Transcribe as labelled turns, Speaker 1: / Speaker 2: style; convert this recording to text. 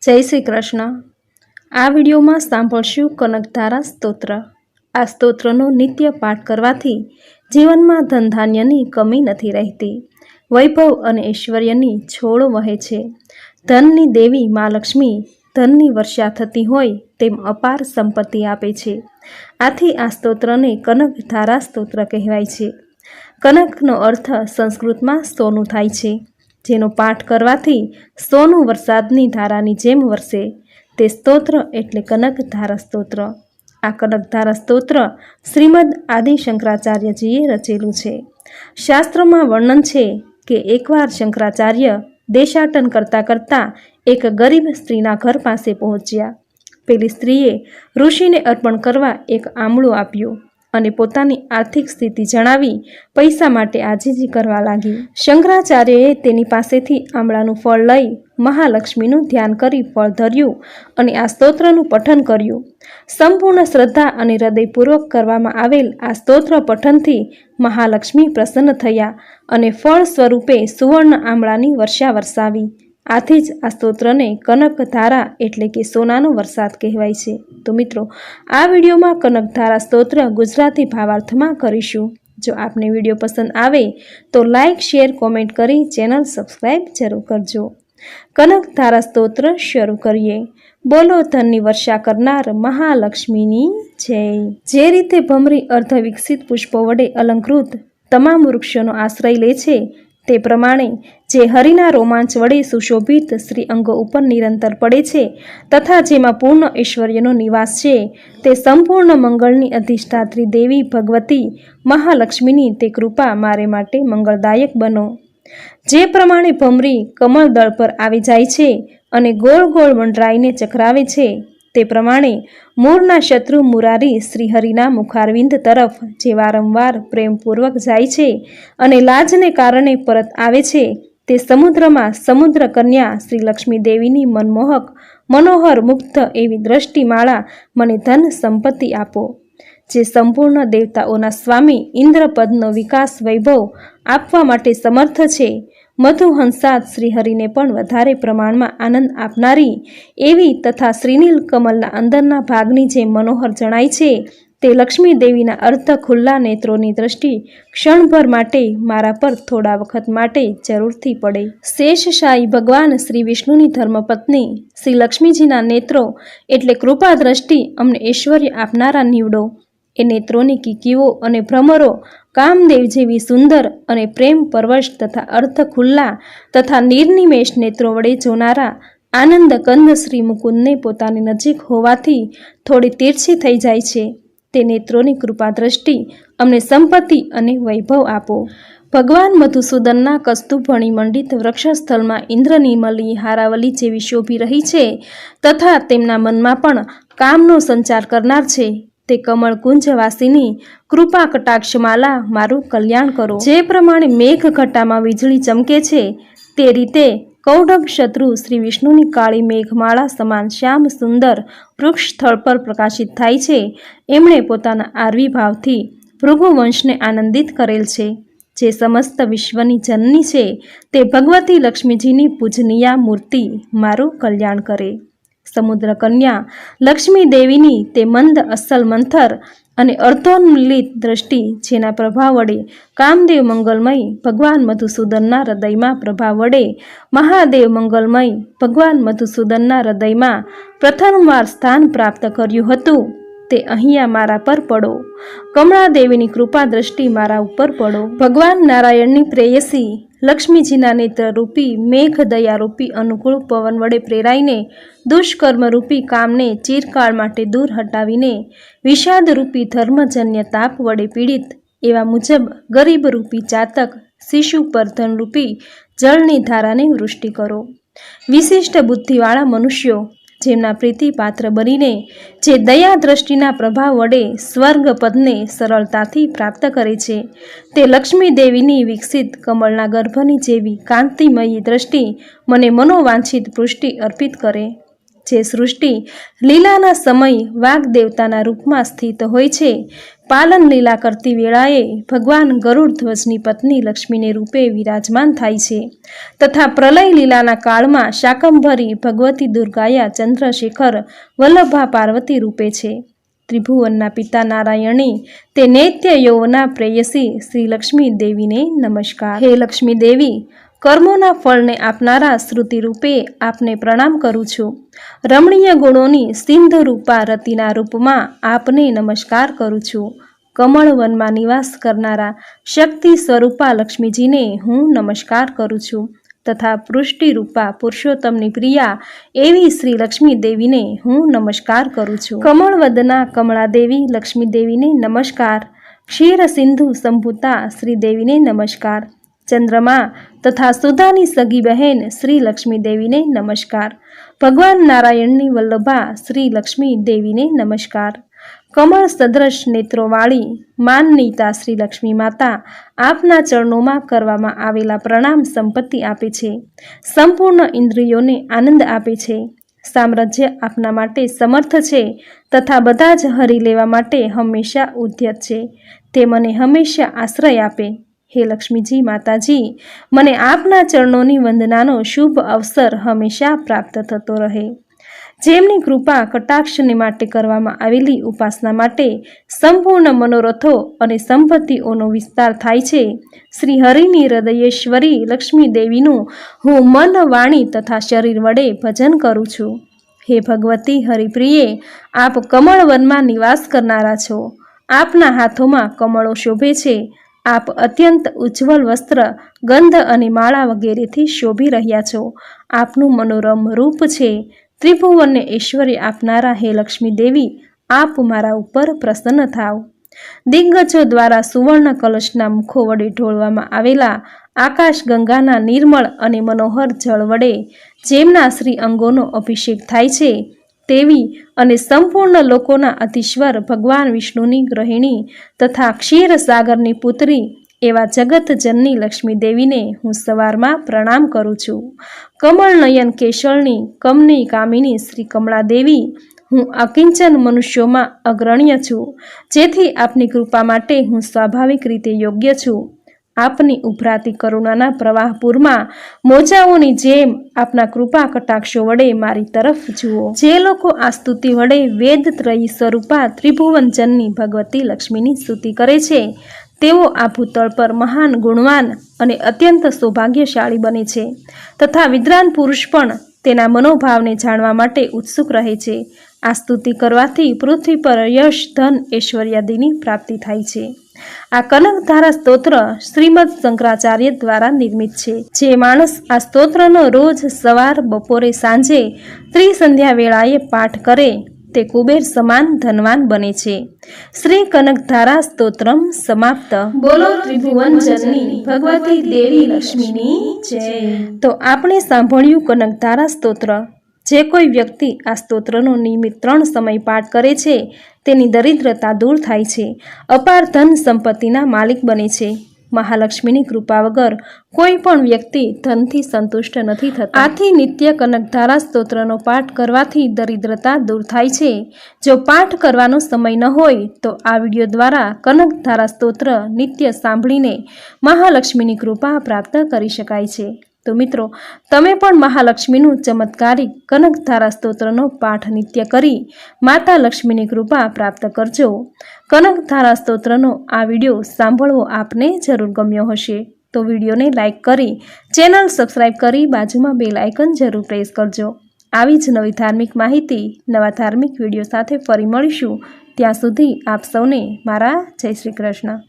Speaker 1: જય શ્રી કૃષ્ણ। આ વિડીયોમાં સાંભળશું કનકધારા સ્તોત્ર। આ સ્તોત્રનો નિત્ય પાઠ કરવાથી જીવનમાં ધનધાન્યની કમી નથી રહેતી, વૈભવ અને ઐશ્વર્યની છોડ વહે છે। ધનની દેવી મા લક્ષ્મી ધનની વર્ષા થતી હોય તેમ અપાર સંપત્તિ આપે છે। આથી આ સ્તોત્રને કનકધારા સ્તોત્ર કહેવાય છે। કનકનો અર્થ સંસ્કૃતમાં સોનું થાય છે, જેનો પાઠ કરવાથી સોનું વરસાદની ધારાની જેમ વરસે તે સ્તોત્ર એટલે કનકધારા સ્તોત્ર। આ કનકધારા સ્તોત્ર શ્રીમદ આદિ શંકરાચાર્યજીએ રચેલું છે। શાસ્ત્રોમાં વર્ણન છે કે એકવાર શંકરાચાર્ય દેશાટન કરતાં કરતાં એક ગરીબ સ્ત્રીના ઘર પાસે પહોંચ્યા। પેલી સ્ત્રીએ ઋષિને અર્પણ કરવા એક આમળું આપ્યું અને પોતાની આર્થિક સ્થિતિ જણાવી પૈસા માટે આજીજી કરવા લાગી। શંકરાચાર્યએ તેની પાસેથી આમળાનું ફળ લઈ મહાલક્ષ્મીનું ધ્યાન કરી ફળ ધર્યું અને આ સ્તોત્રનું પઠન કર્યું। સંપૂર્ણ શ્રદ્ધા અને હૃદયપૂર્વક કરવામાં આવેલ આ સ્તોત્ર પઠનથી મહાલક્ષ્મી પ્રસન્ન થયા અને ફળ સ્વરૂપે સુવર્ણ આમળાની વર્ષા વરસાવી। આથી જ આ સ્તોત્રને કનકધારા એટલે કે સોનાનો વરસાદ કહેવાય છે। તો મિત્રો, આ વિડીયોમાં કનકધારા સ્તોત્ર ગુજરાતી ભાવાર્થમાં કરીશું। જો આપને વિડીયો પસંદ આવે તો લાઇક, શેર, કોમેન્ટ કરી ચેનલ સબસ્ક્રાઈબ જરૂર કરજો। કનકધારા સ્તોત્ર શરૂ કરીએ। બોલો ધનની વર્ષા કરનાર મહાલક્ષ્મીની જય। જે રીતે ભમરી અર્ધ વિકસિત પુષ્પો વડે અલંકૃત તમામ વૃક્ષોનો આશ્રય લે છે, તે પ્રમાણે જે હરિના રોમાંચ વડે સુશોભિત શ્રી અંગો ઉપર નિરંતર પડે છે તથા જેમાં પૂર્ણ ઐશ્વર્યનો નિવાસ છે, તે સંપૂર્ણ મંગળની અધિષ્ઠાત્રી દેવી ભગવતી મહાલક્ષ્મીની તે કૃપા મારે માટે મંગળદાયક બનો। જે પ્રમાણે ભમરી કમળદળ પર આવી જાય છે અને ગોળ ગોળ મંડરાઈને ચકરાવે છે, તે પ્રમાણે મૂળના શત્રુ મુરારી શ્રીહરિના મુખારવિંદ તરફ જે વારંવાર પ્રેમપૂર્વક જાય છે અને લાજને કારણે પરત આવે છે, તે સમુદ્રમાં સમુદ્ર કન્યા શ્રી લક્ષ્મી દેવીની મનમોહક મનોહર મુગ્ધ એવી દ્રષ્ટિમાળા મને ધન સંપત્તિ આપો। જે સંપૂર્ણ દેવતાઓના સ્વામી ઇન્દ્રપદનો વિકાસ વૈભવ આપવા માટે સમર્થ છે, મધુહંસાદ શ્રીહરિને પણ વધારે પ્રમાણમાં આનંદ આપનારી એવી તથા શ્રીનીલ કમલના અંદરના ભાગની જે મનોહર જણાય છે, તે લક્ષ્મી દેવીના અર્ધ ખુલ્લા નેત્રોની દ્રષ્ટિ ક્ષણભર માટે મારા પર થોડા વખત માટે જરૂરથી પડે। શેષશાહી ભગવાન શ્રી વિષ્ણુની ધર્મપત્ની શ્રી લક્ષ્મીજીના નેત્રો એટલે કૃપા દ્રષ્ટિ અમને ઐશ્વર્ય આપનારા નીવડો। એ નેત્રોની કીકીઓ અને ભ્રમરો કામદેવ જેવી સુંદર અને પ્રેમ પરવશ તથા અર્થ ખુલ્લા તથા નિર્નિમેષ નેત્રો વડે જોનારા આનંદ કંદ શ્રી મુકુંદને પોતાની નજીક હોવાથી થોડી તીરછી થઈ જાય છે। તે નેત્રોની કૃપા દ્રષ્ટિ અમને સંપત્તિ અને વૈભવ આપો। ભગવાન મધુસૂદનના કસ્તુભણી મંડિત વૃક્ષસ્થળમાં ઇન્દ્રનીમલી હારાવલી જેવી શોભી રહી છે તથા તેમના મનમાં પણ કામનો સંચાર કરનાર છે, તે કમળ કુંજવાસીની કૃપા કટાક્ષમાલા મારું કલ્યાણ કરો। જે પ્રમાણે મેઘ ઘટામાં વીજળી ચમકે છે, તે રીતે કૌઢગ શત્રુ શ્રી વિષ્ણુની કાળી મેઘમાળા સમાન શ્યામ સુંદર વૃક્ષ સ્થળ પર પ્રકાશિત થાય છે। એમણે પોતાના આર્વિભાવથી ભૃગુવંશને આનંદિત કરેલ છે। જે સમસ્ત વિશ્વની જનની છે, તે ભગવતી લક્ષ્મીજીની પૂજનીયા મૂર્તિ મારું કલ્યાણ કરે। સમુદ્ર કન્યા લક્ષ્મી દેવીની તે મંદ અસલ મંથર અને અર્ધોન્મિલિત દ્રષ્ટિ, જેના પ્રભાવ વડે કામદેવ મંગલમય ભગવાન મધુસૂદનના હૃદયમાં પ્રભાવ વડે મહાદેવ મંગલમય ભગવાન મધુસૂદનના હૃદયમાં પ્રથમવાર સ્થાન પ્રાપ્ત કર્યું હતું, તે અહીંયા મારા પર પડો। કમળાદેવીની કૃપા દ્રષ્ટિ મારા ઉપર પડો। ભગવાન નારાયણની પ્રેયસી લક્ષ્મીજીના નેત્રરૂપી મેઘ દયારૂપી અનુકૂળ પવન વડે પ્રેરાઈને દુષ્કર્મરૂપી કામને ચિરકાળ માટે દૂર હટાવીને વિષાદરૂપી ધર્મજન્ય તાપ વડે પીડિત એવા મુજબ ગરીબરૂપી ચાતક શિશુ પર ધનરૂપી જળની ધારાને વૃષ્ટિ કરો। વિશિષ્ટ બુદ્ધિવાળા મનુષ્યો જેમના પ્રીતિ પાત્ર બનીને જે દયા દ્રષ્ટિના પ્રભાવ વડે સ્વર્ગ પદને સરળતાથી પ્રાપ્ત કરે છે, તે લક્ષ્મી દેવીની વિકસિત કમળના ગર્ભની જેવી કાંતિમયી દ્રષ્ટિ મને મનોવાંછિત પુષ્ટિ અર્પિત કરે। જે સૃષ્ટિ લીલાના સમય વાઘ દેવતાના રૂપમાં સ્થિત હોય છે, પાલન લીલા કરતી વેળાએ ભગવાન ગરુડ ધ્વજની પત્ની લક્ષ્મીને રૂપે વિરાજમાન થાય છે તથા પ્રલય લીલાના કાળમાં શાકંભરી ભગવતી દુર્ગાયા ચંદ્રશેખર વલ્લભા પાર્વતી રૂપે છે. ત્રિભુવનના પિતા નારાયણી તે નૈત્ય યૌવના પ્રેયસી શ્રી લક્ષ્મી દેવીને નમસ્કાર. હે લક્ષ્મી દેવી, કર્મોના ફળને આપનારા શ્રુતિ રૂપે આપને પ્રણામ કરું છું. રમણીય ગુણોની સિંધુ રૂપા રતિના રૂપમાં આપને નમસ્કાર કરું છું. કમળ વનમાં નિવાસ કરનારા શક્તિ સ્વરૂપા લક્ષ્મીજીને હું નમસ્કાર કરું છું તથા પૃષ્ટિ રૂપા પુરુષોત્તમની પ્રિયા એવી શ્રી લક્ષ્મી દેવીને હું નમસ્કાર કરું છું. કમળ વદના કમળા દેવી લક્ષ્મી દેવીને નમસ્કાર. ક્ષીર સિંધુ સંભૂતા શ્રી દેવીને નમસ્કાર. ચંદ્રમા તથા સુધાની સગી બહેન શ્રી લક્ષ્મી દેવીને નમસ્કાર. ભગવાન નારાયણની વલ્લભા શ્રી લક્ષ્મી દેવીને નમસ્કાર. કમળ સદ્રશ નેત્રોવાળી માનનીતા શ્રી લક્ષ્મી માતા આપના ચરણોમાં કરવામાં આવેલા પ્રણામ સંપત્તિ આપે છે, સંપૂર્ણ ઇન્દ્રિયોને આનંદ આપે છે, સામ્રાજ્ય આપના માટે સમર્થ છે તથા બધા જ હરી લેવા માટે હંમેશા ઉદ્યત છે. તે મને હંમેશા આશ્રય આપે. હે લક્ષ્મીજી માતાજી, મને આપના ચરણોની વંદનાનો શુભ અવસર હંમેશા પ્રાપ્ત થતો રહે. જેમની કૃપા કટાક્ષને માટે કરવામાં આવેલી ઉપાસના માટે સંપૂર્ણ મનોરથો અને સંપત્તિઓનો વિસ્તાર થાય છે, શ્રી હરિની હૃદયેશ્વરી લક્ષ્મી દેવીનું હું મન, વાણી તથા શરીર વડે ભજન કરું છું. હે ભગવતી હરિપ્રિયે, આપ કમળ વનમાં નિવાસ કરનારા છો. આપના હાથોમાં કમળો શોભે છે. આપ અત્યંત ઉજ્જવલ વસ્ત્ર, ગંધ અને માળા વગેરેથી શોભી રહ્યા છો. આપનું મનોરમ રૂપ છે. ત્રિભુવનને ઐશ્વર્ય આપનારા હે લક્ષ્મી દેવી, આપ મારા ઉપર પ્રસન્ન થાવ. દિગ્ગજો દ્વારા સુવર્ણ કલશના મુખો વડે ઢોળવામાં આવેલા આકાશ ગંગાના નિર્મળ અને મનોહર જળ વડે જેમના શ્રી અંગોનો અભિષેક થાય છે, તેવી અને સંપૂર્ણ લોકોના અધીશ્વર ભગવાન વિષ્ણુની ગૃહિણી તથા ક્ષીરસાગરની પુત્રી એવા જગતજનની લક્ષ્મી દેવીને હું સવારમાં પ્રણામ કરું છું. કમળ નયન કેશળની કમની કામિની શ્રી કમળા દેવી, હું અકિંચન મનુષ્યોમાં અગ્રણ્ય છું, જેથી આપની કૃપા માટે હું સ્વાભાવિક રીતે યોગ્ય છું. આપની ઉભરાતી કરુણાના પ્રવાહપુરમાં મોજાઓની જેમ આપના કૃપા કટાક્ષો વડે મારી તરફ જુઓ. જે લોકો આ સ્તુતિ વડે વેદ ત્રયી સ્વરૂપા ત્રિભુવનજનની ભગવતી લક્ષ્મીની સ્તુતિ કરે છે, તેઓ આ ભૂતળ પર મહાન ગુણવાન અને અત્યંત સૌભાગ્યશાળી બને છે તથા વિદ્વાન પુરુષ પણ તેના મનોભાવને જાણવા માટે ઉત્સુક રહે છે. આ સ્તુતિ કરવાથી પૃથ્વી પર યશ, ધન, ઐશ્વર્યાદિની પ્રાપ્તિ થાય છે. આ કનકધારા સ્તોત્ર શ્રીમદ શંકરાચાર્ય દ્વારા નિર્મિત છે. જે માણસ આ સ્તોત્રનો રોજ સવાર, બપોરે, સાંજે ત્રિસંધ્યા વેળાએ પાઠ કરે તે કુબેર સમાન ધનવાન બને છે. શ્રી કનકધારા સ્તોત્રમ સમાપ્ત. બોલો ત્રિભુવન જનની ભગવતી દેવી લક્ષ્મીની જય. તો આપણે સાંભળ્યું કનકધારા સ્તોત્ર. જે કોઈ વ્યક્તિ આ સ્તોત્રનો નિયમિત 3 સમય પાઠ કરે છે, તેની દરિદ્રતા દૂર થાય છે, અપાર ધન સંપત્તિના માલિક બને છે. મહાલક્ષ્મીની કૃપા વગર કોઈ પણ વ્યક્તિ ધનથી સંતુષ્ટ નથી થતા. આથી નિત્ય કનકધારા સ્તોત્રનો પાઠ કરવાથી દરિદ્રતા દૂર થાય છે. જો પાઠ કરવાનો સમય ન હોય તો આ વિડીયો દ્વારા કનકધારા સ્તોત્ર નિત્ય સાંભળીને મહાલક્ષ્મીની કૃપા પ્રાપ્ત કરી શકાય છે. તો મિત્રો, તમે પણ મહાલક્ષ્મીનું ચમત્કારિક કનકધારા સ્તોત્રનો પાઠ નિત્ય કરી માતા લક્ષ્મીની કૃપા પ્રાપ્ત કરજો. કનકધારા સ્તોત્રનો આ વિડીયો સાંભળવો આપને જરૂર ગમ્યો હશે તો વિડીયોને લાઇક કરી, ચેનલ સબસ્ક્રાઈબ કરી બાજુમાં બેલ આઇકન જરૂર પ્રેસ કરજો. આવી જ નવી ધાર્મિક માહિતી, નવા ધાર્મિક વિડીયો સાથે ફરી મળીશું. ત્યાં સુધી આપ સૌને મારા જય શ્રી કૃષ્ણ.